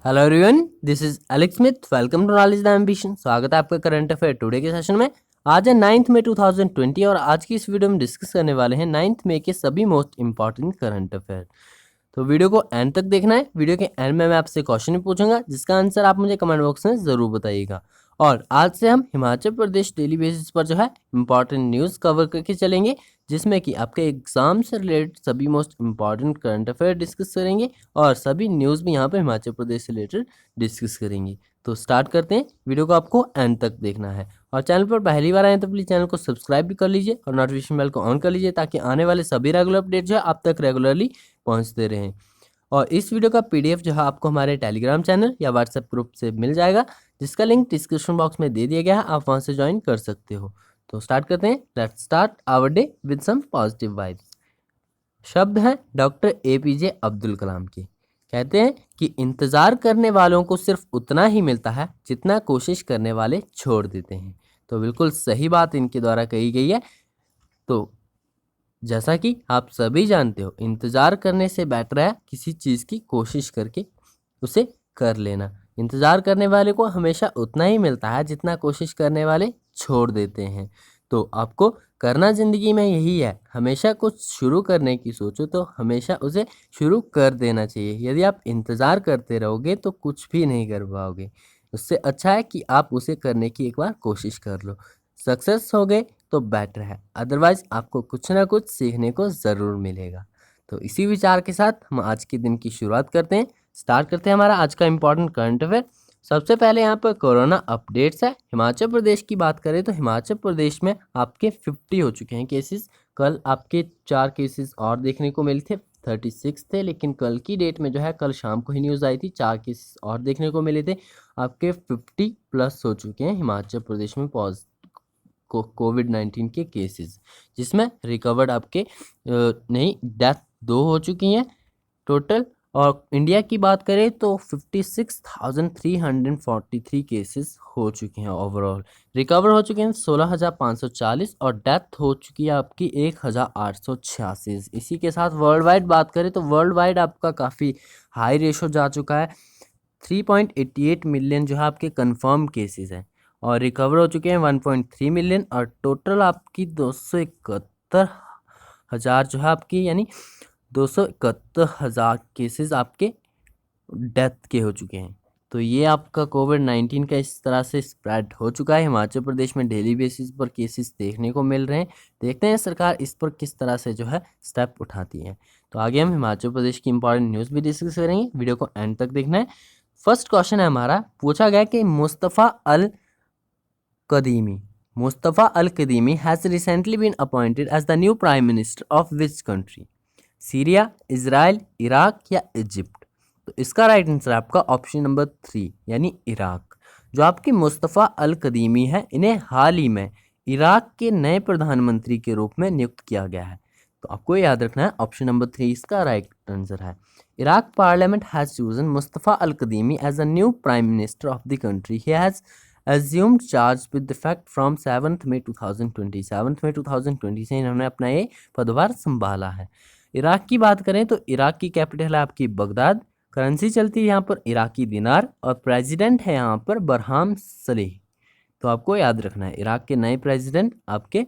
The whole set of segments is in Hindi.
Hello everyone, this is Alex Smith. Welcome to knowledge the ambition. स्वागत है आपका करंट अफेयर टुडे के सेशन में। आज है 9 मई 2020 और आज की इस वीडियो में डिस्कस करने वाले हैं 9 मई के सभी मोस्ट इंपॉर्टेंट करंट अफेयर। तो वीडियो को एंड तक देखना है। वीडियो के एंड में मैं आपसे क्वेश्चन भी पूछूंगा जिसका आंसर आप मुझे कमेंट बॉक्स में ज़रूर बताइएगा। और आज से हम हिमाचल प्रदेश डेली बेसिस पर जो है इंपॉर्टेंट न्यूज़ कवर करके चलेंगे, जिसमें कि आपके एग्जाम से रिलेटेड सभी most important current affair discuss करेंगे और सभी न्यूज़ भी यहाँ पर हिमाचल प्रदेश से रिलेटेड डिस्कस करेंगे। तो स्टार्ट करते हैं। वीडियो को आपको एंड तक देखना है और चैनल पर पहली बार आए तो प्लीज़ चैनल को सब्सक्राइब भी कर लीजिए और नोटिफिकेशन बेल को ऑन कर लीजिए ताकि आने वाले सभी रेगुलर अपडेट जो है आप तक रेगुलरली पहुंचते रहें। और इस वीडियो का पीडीएफ जो है आपको हमारे टेलीग्राम चैनल या व्हाट्सएप ग्रुप से मिल जाएगा, जिसका लिंक डिस्क्रिप्शन बॉक्स में दे दिया गया है। आप वहां से ज्वाइन कर सकते हो। तो स्टार्ट करते हैं। Let's start our day with some positive vibes. शब्द हैं डॉक्टर एपीजे अब्दुल कलाम के। कहते हैं कि इंतज़ार करने वालों को सिर्फ उतना ही मिलता है जितना कोशिश करने वाले छोड़ देते हैं। तो बिल्कुल सही बात इनके द्वारा कही गई है। तो जैसा कि आप सभी जानते हो, इंतज़ार करने से बेटर है किसी चीज़ की कोशिश करके उसे कर लेना। इंतज़ार करने वाले को हमेशा उतना ही मिलता है जितना कोशिश करने वाले छोड़ देते हैं। तो आपको करना ज़िंदगी में यही है, हमेशा कुछ शुरू करने की सोचो तो हमेशा उसे शुरू कर देना चाहिए। यदि आप इंतज़ार करते रहोगे तो कुछ भी नहीं कर पाओगे। उससे अच्छा है कि आप उसे करने की एक बार कोशिश कर लो। सक्सेस हो गए तो बेटर है, अदरवाइज आपको कुछ ना कुछ सीखने को ज़रूर मिलेगा। तो इसी विचार के साथ हम आज के दिन की शुरुआत करते हैं। स्टार्ट करते हैं हमारा आज का इंपॉर्टेंट करंट अफेयर। सबसे पहले यहाँ पर कोरोना अपडेट्स है। हिमाचल प्रदेश की बात करें तो हिमाचल प्रदेश में आपके 50 हो चुके हैं केसेस। कल आपके 4 केसेस और देखने को मिले थे, 36 थे, लेकिन कल की डेट में जो है, कल शाम को ही न्यूज़ आई थी, 4 केसेस और देखने को मिले थे। आपके 50 प्लस हो चुके हैं हिमाचल प्रदेश में कोविड-19 के केसेस, जिसमें रिकवर्ड आपके नहीं, डेथ 2 हो चुकी हैं टोटल। और इंडिया की बात करें तो 56,343 केसेस हो चुके हैं ओवरऑल। रिकवर हो चुके हैं 16,540 और डेथ हो चुकी है आपकी 1,886। इसी के साथ वर्ल्ड वाइड बात करें तो वर्ल्ड वाइड आपका काफ़ी हाई रेशो जा चुका है। 3.88 मिलियन जो है आपके कंफर्म केसेस हैं और रिकवर हो चुके हैं 1.3 मिलियन और टोटल आपकी 271,000 जो है आपकी, यानी 271,000 केसेस आपके डेथ के हो चुके हैं। तो ये आपका कोविड-19 का इस तरह से स्प्रेड हो चुका है। हिमाचल प्रदेश में डेली बेसिस पर केसेस देखने को मिल रहे हैं। देखते हैं सरकार इस पर किस तरह से जो है स्टेप उठाती है। तो आगे हम हिमाचल प्रदेश की इंपॉर्टेंट न्यूज़ भी डिस्कस करेंगे। वीडियो को एंड तक देखना है। फर्स्ट क्वेश्चन है हमारा, पूछा गया कि Mustafa Al कदीमी has recently been appointed as the new prime minister of which country? Syria, Israel, Iraq या इजिप्ट? तो इसका राइट आंसर आपका ऑप्शन नंबर 3 यानी इराक। जो आपके मुस्तफ़ा अल कदीमी है, इन्हें हाल ही में इराक के नए प्रधानमंत्री के रूप में नियुक्त किया गया है। तो आपको याद रखना है ऑप्शन नंबर 3 इसका राइट आंसर है। Iraq parliament has chosen Mustafa Al Kadhimi as a new prime minister of the country. He has assumed charge with effect from 7th May 2020। 7 मई 2020 से इन्होंने अपना ये पदभार संभाला है। इराक की बात करें तो इराक की कैपिटल है आपकी बगदाद। करेंसी चलती है यहाँ पर इराकी दिनार और प्रेसिडेंट है यहाँ पर बरहाम सलेह। तो आपको याद रखना है इराक के नए प्रेसिडेंट आपके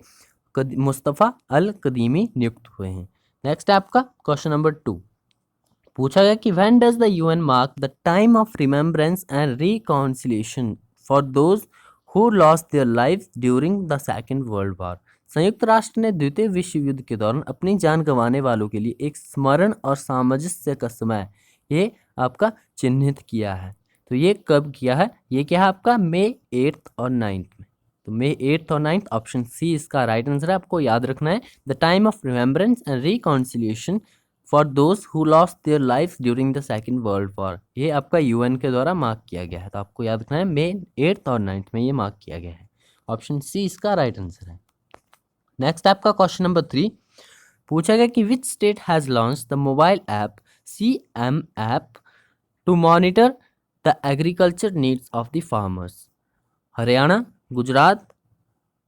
मुस्तफ़ा अल कदीमी नियुक्त हुए हैं। नेक्स्ट है आपका क्वेश्चन नंबर 2। पूछा गया कि when does the UN mark the time of remembrance and reconciliation for those who lost their life during the second world war? संयुक्त राष्ट्र ने द्वितीय विश्व युद्ध के दौरान अपनी जान गंवाने वालों के लिए एक स्मरण और सामंजस्य का समय ये आपका चिन्हित किया है। तो ये कब किया है? ये क्या है आपका मई 8 और 9 में। तो मई 8 और 9, ऑप्शन सी इसका राइट आंसर है। आपको याद रखना है the time of remembrance and reconciliation for those who lost their life during the second world war, ये आपका यूएन के द्वारा मार्क किया गया है। तो आपको याद रखना है मई 8 और 9 में ये मार्क किया गया है। ऑप्शन सी इसका राइट आंसर है। नेक्स्ट आपका क्वेश्चन नंबर 3। पूछा गया कि which state has launch the mobile app CM app to monitor the agriculture needs of the farmers? Haryana, Gujarat,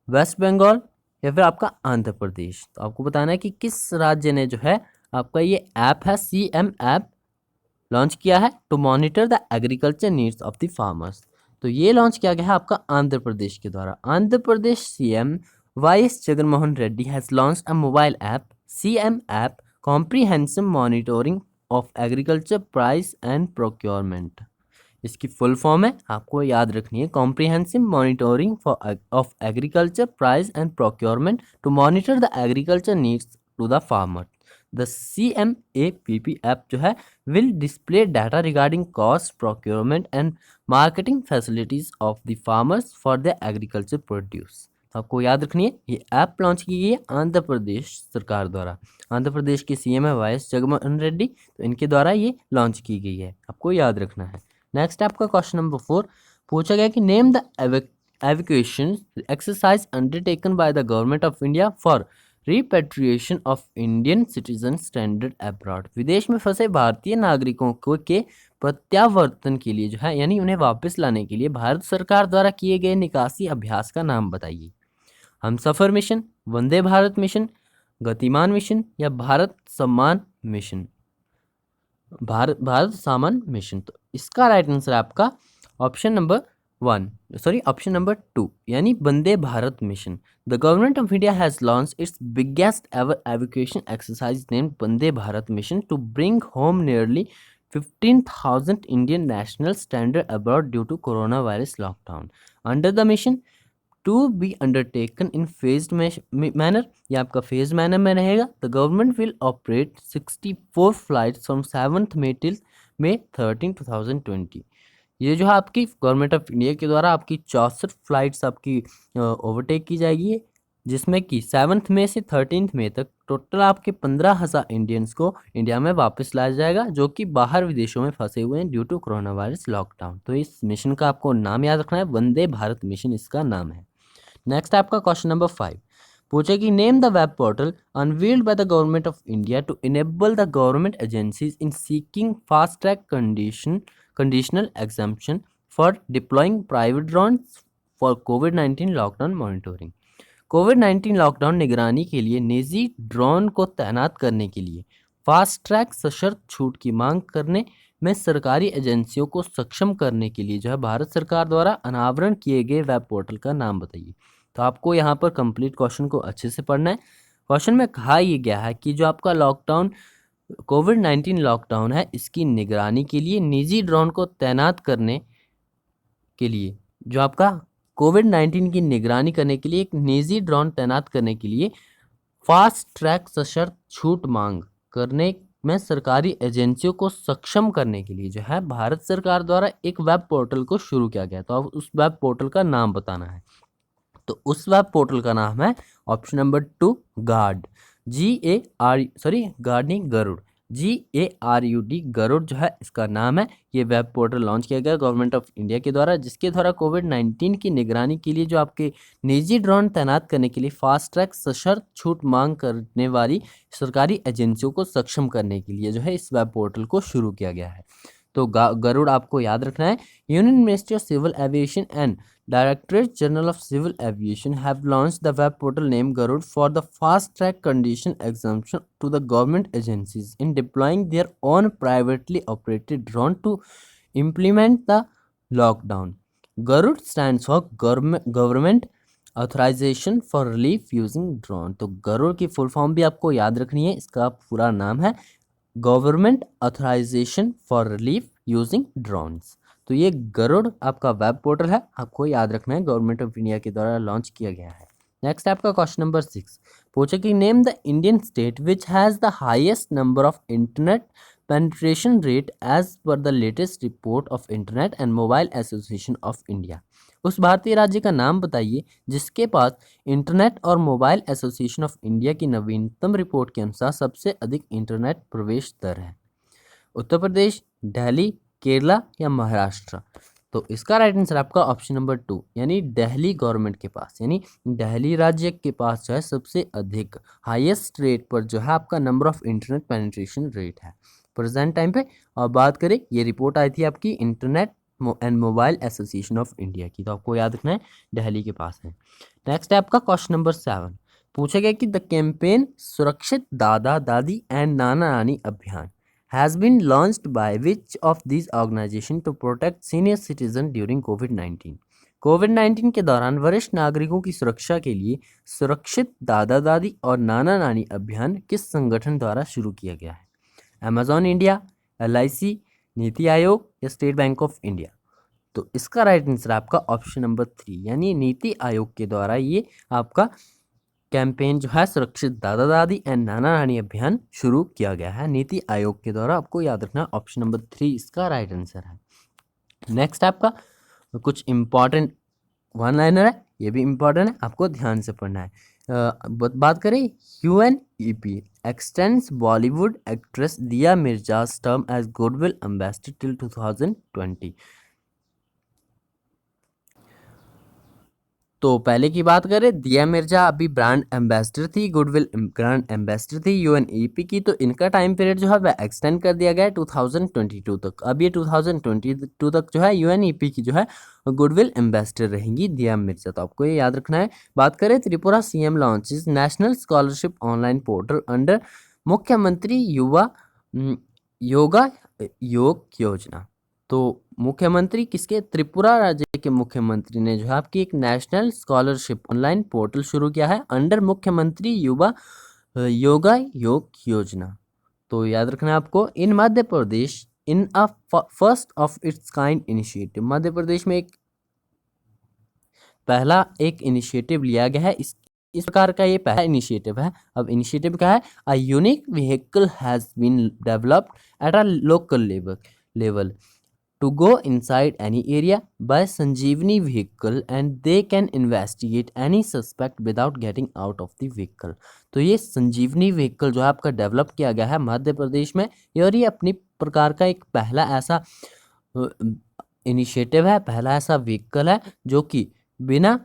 West Bengal या फिर आपका आंध्र प्रदेश? तो आपको बताना है कि किस राज्य ने जो है आपका ये ऐप है CM ऐप लॉन्च किया है to monitor the agriculture needs of the farmers. तो ये लॉन्च किया गया है आपका आंध्र प्रदेश के द्वारा। Andhra Pradesh CM YS Jaganmohan Reddy has launched a mobile app CM app comprehensive monitoring of agriculture price and procurement. इसकी फुल फॉर्म है, आपको याद रखनी है, comprehensive monitoring of agriculture price and procurement to monitor the agriculture needs to the farmer. The CMAPP app जो है will display data regarding cost, procurement and marketing facilities of the farmers for the agriculture produce. आपको याद रखनी है, ये ऐप लॉन्च की गई है आंध्र प्रदेश सरकार द्वारा। आंध्र प्रदेश के सीएम है वाईएस जगनमोहन रेड्डी, तो इनके द्वारा ये लॉन्च की गई है, आपको याद रखना है। नेक्स्ट आपका क्वेश्चन नंबर 4 पूछा गया कि name the evacuation exercise undertaken by the government of India for repatriation of Indian citizen standard abroad. विदेश में फंसे भारतीय नागरिकों को के प्रत्यावर्तन के लिए जो है यानी उन्हें वापस लाने के लिए भारत सरकार द्वारा किए गए निकासी अभ्यास का नाम बताइए। हमसफर mission, Vande Bharat mission, Gatiman mission या भारत सम्मान मिशन। भारत सामान मिशन। तो इसका राइट आंसर आपका ऑप्शन नंबर 2 यानी Vande Bharat mission. The government of India has launch its biggest ever evacuation exercise named Vande Bharat mission to bring home nearly 15,000 Indian national standard abroad due to corona virus lockdown. Under the mission to be undertaken in phased manner, ये आपका फेज मैनर में रहेगा। The government will operate 64 flights from 7 May till May 13, 2020। ये जो है आपकी गवर्नमेंट ऑफ इंडिया के द्वारा आपकी 64 फ्लाइट्स आपकी ओवरटेक की जाएगी, जिसमें कि 7 मई से 13 मई तक टोटल आपके 15,000 इंडियंस को इंडिया में वापस लाया जाएगा, जो कि बाहर विदेशों में फंसे हुए हैं due to corona virus lockdown. तो इस मिशन का आपको नाम याद रखना है, वंदे भारत मिशन इसका नाम है। नेक्स्ट आपका क्वेश्चन नंबर 5 पूछे कि name the web portal unveiled by the government of India to enable the government agencies in seeking fast track conditional exemption for deploying private drones for कोविड-19 लॉकडाउन मॉनिटरिंग। कोविड-19 लॉकडाउन निगरानी के लिए निजी ड्रोन को तैनात करने के लिए फास्ट ट्रैक सशर्त छूट की मांग करने में सरकारी एजेंसियों को सक्षम करने के लिए जो है भारत सरकार द्वारा अनावरण किए गए वेब पोर्टल का नाम बताइए। तो आपको यहाँ पर कंप्लीट क्वेश्चन को अच्छे से पढ़ना है। क्वेश्चन में कहा यह गया है कि जो आपका लॉकडाउन कोविड-19 लॉकडाउन है, इसकी निगरानी के लिए निजी ड्रोन को तैनात करने के लिए जो आपका कोविड-19 की निगरानी करने के लिए एक निजी ड्रोन तैनात करने के लिए फास्ट ट्रैक सशर्त छूट मांग करने में सरकारी एजेंसियों को सक्षम करने के लिए जो है भारत सरकार द्वारा एक वेब पोर्टल को शुरू किया गया। तो अब उस वेब पोर्टल का नाम बताना है। तो उस वेब पोर्टल का नाम है ऑप्शन नंबर 2 गार्ड, गार्ड नहीं गरुड़, GARUD गरुड़ जो है इसका नाम है। ये वेब पोर्टल लॉन्च किया गया गवर्नमेंट ऑफ इंडिया के द्वारा, जिसके द्वारा कोविड-19 की निगरानी के लिए जो आपके निजी ड्रोन तैनात करने के लिए फास्ट ट्रैक सशर्त छूट मांग करने वाली सरकारी एजेंसियों को सक्षम करने के लिए जो है इस वेब पोर्टल को शुरू किया गया है। तो गरुड़ आपको याद रखना है। Union ministry of civil aviation and Directorate General of Civil Aviation have launched the web portal named Garuda for the fast-track condition exemption to the government agencies in deploying their own privately operated drone to implement the lockdown. Garuda stands for Government Authorization for Relief Using Drone। तो गरुड़ की फुल फॉर्म भी आपको याद रखनी है, इसका पूरा नाम है government authorisation for relief using drones. तो ये गरुड़ आपका वेब पोर्टल है, आपको याद रखना है, गवर्नमेंट ऑफ इंडिया के द्वारा लॉन्च किया गया है। नेक्स्ट आपका क्वेश्चन नंबर 6 पूछे कि name the Indian state which has the highest number of internet penetration rate as per the latest report of internet and mobile association of India. उस भारतीय राज्य का नाम बताइए जिसके पास इंटरनेट और मोबाइल एसोसिएशन ऑफ इंडिया की नवीनतम रिपोर्ट के अनुसार सबसे अधिक इंटरनेट प्रवेश दर है। उत्तर प्रदेश, दिल्ली, केरला या महाराष्ट्र। तो इसका राइट आंसर आपका ऑप्शन नंबर 2 यानी दिल्ली गवर्नमेंट के पास, यानी दिल्ली राज्य के पास जो है सबसे अधिक हाईएस्ट रेट पर जो है आपका number of internet penetration rate है प्रेजेंट टाइम पे। और बात करें, ये रिपोर्ट आई थी आपकी internet and mobile association of India की, तो आपको याद रखना है दिल्ली के पास है। नेक्स्ट है आपका क्वेश्चन नंबर 7 पूछा गया कि द कैंपेन सुरक्षित दादा दादी एंड नाना नानी अभियान has been launched by which of this organisation to protect senior citizen during कोविड-19। कोविड-19 के दौरान वरिष्ठ नागरिकों की सुरक्षा के लिए सुरक्षित दादा दादी और नाना नानी अभियान किस संगठन द्वारा शुरू किया गया है? Amazon India, LIC, NITI Aayog या स्टेट बैंक ऑफ इंडिया? तो इसका राइट आंसर आपका ऑप्शन नंबर 3 यानी नीति आयोग के द्वारा ये आपका कैंपेन जो है सुरक्षित दादा दादी एंड नाना नानी अभियान शुरू किया गया है नीति आयोग के द्वारा। आपको याद रखना ऑप्शन नंबर 3 इसका राइट आंसर है। नेक्स्ट आपका कुछ इंपॉर्टेंट वन लाइनर है, ये भी इंपॉर्टेंट है, आपको ध्यान से पढ़ना है। बात करें UNEP x tends Bollywood actress Dia Mirza's term as goodwill ambassador till 2020। तो पहले की बात करें, दिया मिर्जा अभी ब्रांड एम्बेसडर थी, गुडविल ब्रांड एम्बेसडर थी UNEP की, तो इनका टाइम पीरियड जो है वह एक्सटेंड कर दिया गया है 2022 तक। अब ये 2022 तक जो है UNEP की जो है गुडविल एम्बेसडर रहेंगी दिया मिर्जा, तो आपको ये याद रखना है। बात करें Tripura CM launches national scholarship online portal under मुख्यमंत्री युवा योगा योग योजना। तो मुख्यमंत्री किसके? त्रिपुरा राज्य के मुख्यमंत्री ने जो है आपकी एक नेशनल स्कॉलरशिप ऑनलाइन पोर्टल शुरू किया है अंडर मुख्यमंत्री युवा योगा योग योजना। तो याद रखना है आपको, in Madhya Pradesh in a first of its kind initiative, Madhya Pradesh में एक पहला एक इनिशिएटिव लिया गया है, इस प्रकार का ये पहला इनिशिएटिव है। अब इनिशिएटिव क्या है? A unique vehicle has been developed at a local level to go inside any area by Sanjeevani vehicle and they can investigate any suspect without getting out of the vehicle। तो ये संजीवनी व्हीकल जो है आपका डेवलप किया गया है मध्य प्रदेश में, और ये अपनी प्रकार का एक पहला ऐसा इनिशिएटिव है, पहला ऐसा व्हीकल है जो कि बिना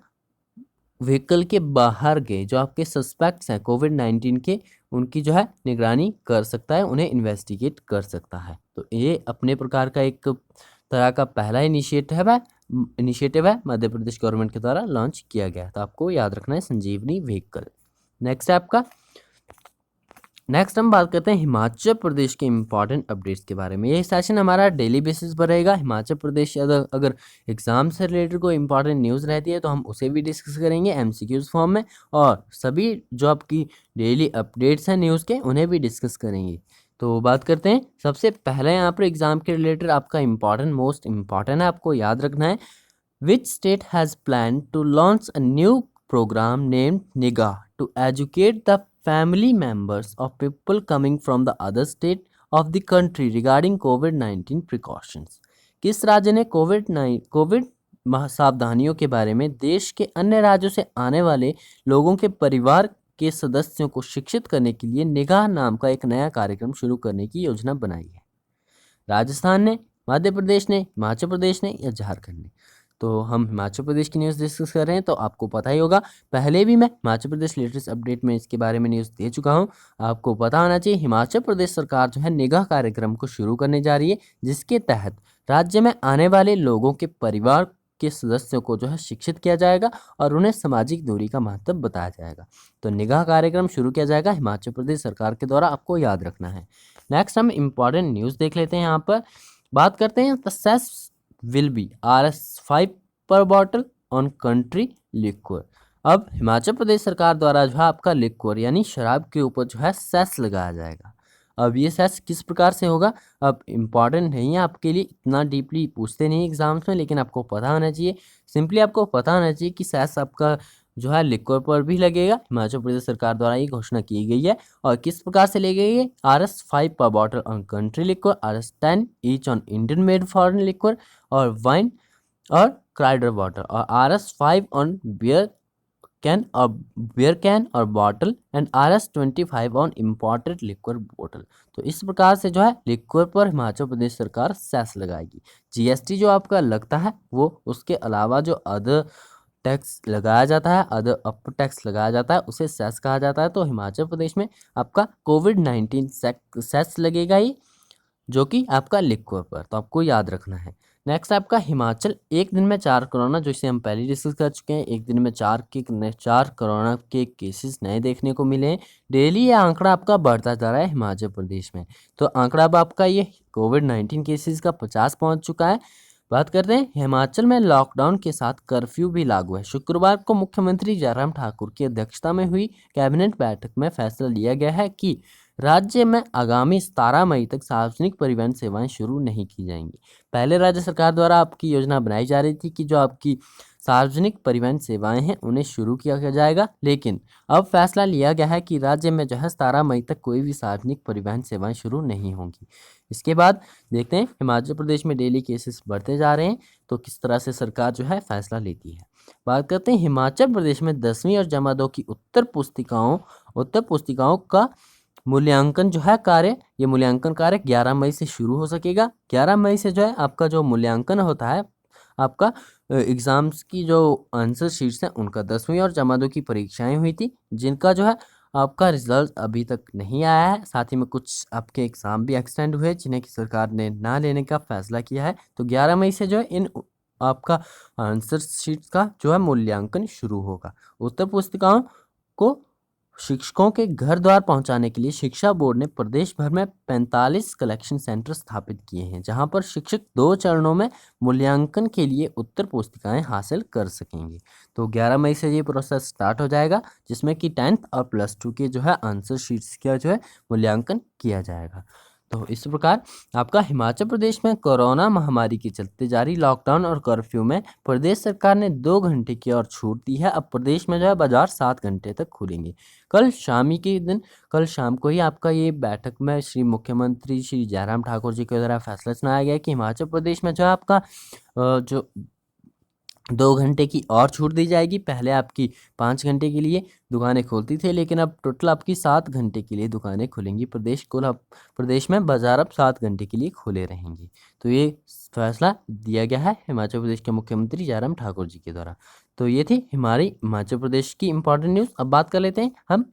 व्हीकल के बाहर गए जो आपके सस्पेक्ट्स हैं कोविड-19 के, उनकी जो है निगरानी कर सकता है, उन्हें इन्वेस्टिगेट कर सकता है। तो ये अपने प्रकार का एक तरह का पहला इनिशिएटिव है मध्य प्रदेश गवर्नमेंट के द्वारा लॉन्च किया गया। तो आपको याद रखना है संजीवनी व्हीकल। नेक्स्ट हम बात करते हैं हिमाचल प्रदेश के इंपॉर्टेंट अपडेट्स के बारे में। ये सेशन हमारा डेली बेसिस पर रहेगा। हिमाचल प्रदेश अगर एग्जाम से रिलेटेड कोई इंपॉर्टेंट न्यूज़ रहती है तो हम उसे भी डिस्कस करेंगे MCQs फॉर्म में, और सभी जो आपकी डेली अपडेट्स हैं न्यूज़ के उन्हें भी डिस्कस करेंगे। तो बात करते हैं, सबसे पहले यहाँ पर एग्जाम के रिलेटेड आपका मोस्ट इम्पॉर्टेंट है, आपको याद रखना है, which state has plan to launch a new programme named Nigah to educate the family members of people coming from the other state of the country regarding COVID-19 precautions। किस राज्य ने कोविड सावधानियों के बारे में देश के अन्य राज्यों से आने वाले लोगों के परिवार के सदस्यों को शिक्षित करने के लिए निगाह नाम का एक नया कार्यक्रम शुरू करने की योजना बनाई है? राजस्थान ने, मध्य प्रदेश ने, हिमाचल प्रदेश ने या झारखंड ने? तो हम हिमाचल प्रदेश की न्यूज़ डिस्कस कर रहे हैं, तो आपको पता ही होगा, पहले भी मैं हिमाचल प्रदेश लेटेस्ट अपडेट में इसके बारे में न्यूज़ दे चुका हूं। आपको पता होना चाहिए हिमाचल प्रदेश सरकार जो है निगाह कार्यक्रम को शुरू करने जा रही है, जिसके तहत राज्य में आने वाले लोगों के परिवार के सदस्यों को जो है शिक्षित किया जाएगा और उन्हें सामाजिक दूरी का महत्व बताया जाएगा। तो निगाह कार्यक्रम शुरू किया जाएगा हिमाचल प्रदेश सरकार के द्वारा, आपको याद रखना है। नेक्स्ट हम इंपॉर्टेंट न्यूज़ देख लेते हैं। यहाँ पर बात करते हैं, the cess will be RS5 पर बॉटल ऑन कंट्री लिक्वर। अब हिमाचल प्रदेश सरकार द्वारा जो है आपका लिक्वर यानी शराब के ऊपर जो है सेस लगाया जाएगा। अब ये सेस किस प्रकार से होगा, अब इम्पॉर्टेंट नहीं है आपके लिए, इतना डीपली पूछते नहीं एग्जाम्स में, लेकिन आपको पता होना चाहिए, सिंपली आपको पता होना चाहिए कि सेस आपका जो है लिक्वर पर भी लगेगा। हिमाचल प्रदेश सरकार द्वारा ये घोषणा की गई है, और किस प्रकार से ले गई है? RS5 पर bottle on country liquor, RS10 each on Indian made foreign liquor और वाइन और क्राइडर वाटर, और RS5 ऑन बियर कैन और bottle and RS25 on imported liquor bottle. तो इस प्रकार से जो है लिक्वर पर हिमाचल प्रदेश सरकार सेस लगाएगी। GST जो आपका लगता है वो उसके अलावा जो अदर टैक्स लगाया जाता है, अदर अपर टैक्स लगाया जाता है, उसे सेस कहा जाता है। तो हिमाचल प्रदेश में आपका कोविड-19 सेस लगेगा ही, जो कि आपका लिक्विड पर, तो आपको याद रखना है। नेक्स्ट आपका हिमाचल, एक दिन में 4 कोरोना, जो इसे हम पहले डिस्कस कर चुके हैं, एक दिन में 4 कोरोना के केसेस नए देखने को मिले हैं। डेली ये आंकड़ा आपका बढ़ता जा रहा है हिमाचल प्रदेश में। तो आंकड़ा अब आपका ये कोविड-19 केसेस का 50 पहुंच चुका है। बात करते हैं हिमाचल में लॉकडाउन के साथ कर्फ्यू भी लागू है। शुक्रवार को मुख्यमंत्री जयराम ठाकुर की अध्यक्षता में हुई कैबिनेट बैठक में फैसला लिया गया है कि राज्य में आगामी 17 मई तक सार्वजनिक परिवहन सेवाएं शुरू नहीं की जाएंगी। पहले राज्य सरकार द्वारा आपकी योजना बनाई जा रही थी कि जो आपकी सार्वजनिक परिवहन सेवाएं हैं उन्हें शुरू किया जाएगा, लेकिन अब फैसला लिया गया है कि राज्य में जो है 17 मई तक कोई भी सार्वजनिक परिवहन सेवाएं शुरू नहीं होंगी। इसके बाद देखते हैं हिमाचल प्रदेश में डेली केसेस बढ़ते जा रहे हैं, तो किस तरह से सरकार जो है फैसला लेती है। बात करते हैं हिमाचल प्रदेश में 10वीं और जमा 2 की उत्तर पुस्तिकाओं का मूल्यांकन जो है कार्य, ये मूल्यांकन कार्य 11 मई से शुरू हो सकेगा। 11 मई से जो है आपका जो मूल्यांकन होता है, आपका एग्ज़ाम्स की जो आंसर शीट्स हैं उनका 10वीं और जमा 2 की परीक्षाएं हुई थी, जिनका जो है आपका रिजल्ट अभी तक नहीं आया है। साथ ही में कुछ आपके एग्ज़ाम भी एक्सटेंड हुए जिन्हें कि सरकार ने ना लेने का फैसला किया है। तो 11 मई से जो है इन आपका आंसर शीट्स का जो है मूल्यांकन शुरू होगा। उत्तर पुस्तिकाओं को शिक्षकों के घर द्वार पहुंचाने के लिए शिक्षा बोर्ड ने प्रदेश भर में 45 कलेक्शन सेंटर स्थापित किए हैं, जहां पर शिक्षक 2 चरणों में मूल्यांकन के लिए उत्तर पुस्तिकाएं हासिल कर सकेंगे। तो 11 मई से ये प्रोसेस स्टार्ट हो जाएगा, जिसमें कि 10th और +2 के जो है आंसर शीट्स का जो है मूल्यांकन किया जाएगा। तो इस प्रकार आपका हिमाचल प्रदेश में कोरोना महामारी के चलते जारी लॉकडाउन और कर्फ्यू में प्रदेश सरकार ने 2 घंटे की और छूट दी है। अब प्रदेश में जो है बाजार 7 घंटे तक खुलेंगे। कल शाम को ही आपका ये बैठक में श्री मुख्यमंत्री श्री जयराम ठाकुर जी के द्वारा फैसला सुनाया गया कि हिमाचल प्रदेश में जो है आपका जो 2 घंटे की और छूट दी जाएगी। पहले आपकी 5 घंटे के लिए दुकानें खुलती थी, लेकिन अब टोटल आपकी 7 घंटे के लिए दुकानें खुलेंगी। प्रदेश में बाजार अब 7 घंटे के लिए खुले रहेंगे। तो ये फैसला दिया गया है हिमाचल प्रदेश के मुख्यमंत्री जयराम ठाकुर जी के द्वारा। तो ये थी हमारी हिमाचल प्रदेश की इंपॉर्टेंट न्यूज़। अब बात कर लेते हैं हम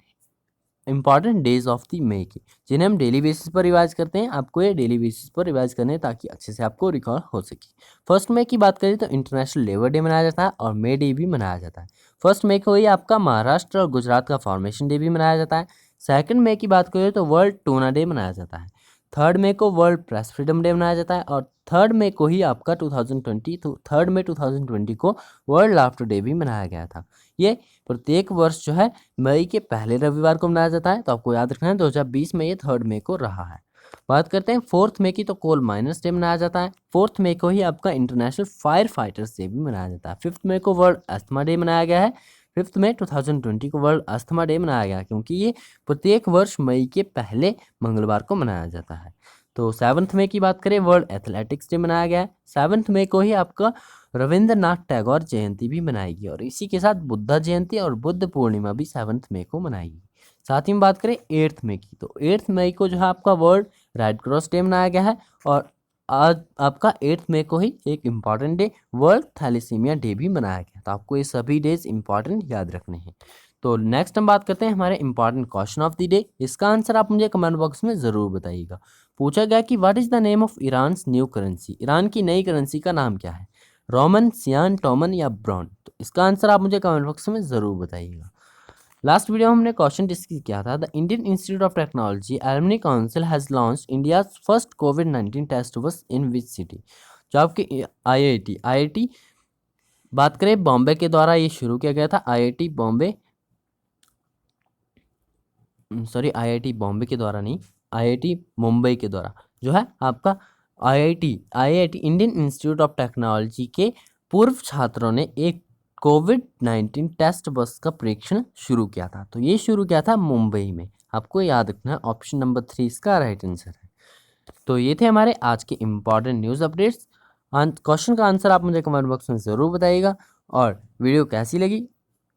important days of the May की, जिन्हें हम डेली बेसिस पर रिवाइज करते हैं। आपको ये डेली बेसिस पर रिवाइज करने हैं ताकि अच्छे से आपको रिकॉल हो सके। 1 मई की बात करें तो इंटरनेशनल लेबर डे मनाया जाता है और मे डे भी मनाया जाता है। 1 मई को ही आपका महाराष्ट्र और गुजरात का फॉर्मेशन डे भी मनाया जाता है। 2 मई की बात करें तो वर्ल्ड टूना डे मनाया जाता है। 3 मई को वर्ल्ड प्रेस फ्रीडम डे मनाया जाता है और 3 मई को ही आपका 3 मई 2020 को वर्ल्ड लाफ्टर डे भी मनाया गया था। ये प्रत्येक वर्ष जो है मई के पहले रविवार को मनाया जाता है। तो आपको याद रखना है 2020 में ये 3 मई को रहा है। बात करते हैं 4 मई की, तो कोल माइनर्स डे मनाया जाता है। 4 मई को ही आपका इंटरनेशनल फायर फाइटर्स डे भी मनाया जाता है। 5 मई को वर्ल्ड अस्थमा डे मनाया गया है। 5 मई 2020 को वर्ल्ड अस्थमा डे मनाया गया क्योंकि ये प्रत्येक वर्ष मई के पहले मंगलवार को मनाया जाता है। तो 7 मई की बात करें, वर्ल्ड एथलेटिक्स डे मनाया गया है। 7 मई को ही आपका रविंद्रनाथ टैगोर जयंती भी मनाएगी और इसी के साथ बुद्धा जयंती और बुद्ध पूर्णिमा भी 7 मई को मनाएगी। साथ ही में बात करें 8 मई की, तो 8 मई को जो है आपका वर्ल्ड रेड क्रॉस डे मनाया गया है और आज आपका 8 मई को ही एक important day world thalassemia day भी मनाया गया। तो आपको ये सभी डेज इंपॉर्टेंट याद रखने हैं। तो नेक्स्ट हम बात करते हैं हमारे important question of the day. इसका आंसर आप मुझे कमेंट बॉक्स में ज़रूर बताइएगा। पूछा गया कि what is the name of Iran's new currency, Iran की नई करेंसी का नाम क्या है? रोमन, सियान, टोमन या ब्रॉन? तो इसका आंसर आप मुझे कमेंट बॉक्स में ज़रूर बताइएगा। लास्ट वीडियो में हमने क्वेश्चन डिस्कस किया था, the Indian Institute of Technology alumni council has launched India's first कोविड-19 test bus in which city? जो आपकी आईआईटी बात करें बॉम्बे के द्वारा ये शुरू किया गया था। आईआईटी बॉम्बे के द्वारा नहीं, आईआईटी मुंबई के द्वारा जो है आपका IIT Indian Institute of technology के पूर्व छात्रों ने एक कोविड-19 टेस्ट बस का परीक्षण शुरू किया था। तो ये शुरू किया था मुंबई में। आपको याद रखना है ऑप्शन नंबर 3 इसका राइट आंसर है। तो ये थे हमारे आज के इम्पॉर्टेंट न्यूज़ अपडेट्स। क्वेश्चन का आंसर आप मुझे कमेंट बॉक्स में ज़रूर बताइएगा और वीडियो कैसी लगी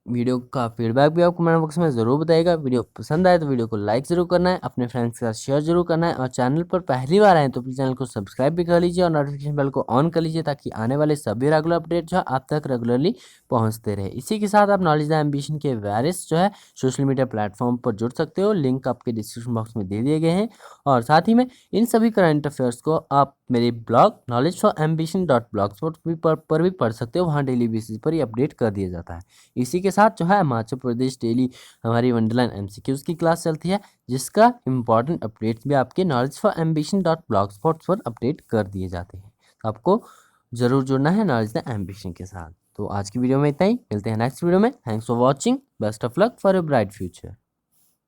वीडियो का फीडबैक भी आप कमेंट बॉक्स में ज़रूर बताइएगा। वीडियो पसंद आए तो वीडियो को लाइक ज़रूर करना है, अपने फ्रेंड्स के साथ शेयर ज़रूर करना है और चैनल पर पहली बार आए तो प्लीज़ चैनल को सब्सक्राइब भी कर लीजिए और नोटिफिकेशन बेल को ऑन कर लीजिए ताकि आने वाले सभी रेगुलर अपडेट जो है आप तक रेगुलरली पहुंचते रहे। इसी के साथ आप नॉलेज द एम्बिशन के वेरियस जो है सोशल मीडिया प्लेटफॉर्म पर जुड़ सकते हो, लिंक आपके डिस्क्रिप्शन बॉक्स में दे दिए गए हैं। और साथ ही में इन सभी करंट अफेयर्स को आप मेरे ब्लॉग knowledgeforambition.blogspot पर भी पढ़ सकते हो, वहाँ डेली बेसिस पर ही अपडेट कर दिया जाता है। इसी के साथ जो है हिमाचल प्रदेश डेली हमारी वंडरलैंड एमसीक्यूज की क्लास चलती है, जिसका इंपॉर्टेंट अपडेट्स भी आपके knowledgeforambition.blogspot पर अपडेट कर दिए जाते हैं। तो आपको ज़रूर जुड़ना है नॉलेज द एम्बिशन के साथ। तो आज की वीडियो में इतना ही, मिलते हैं नेक्स्ट वीडियो में। Thanks for watching, best of luck for a bright future.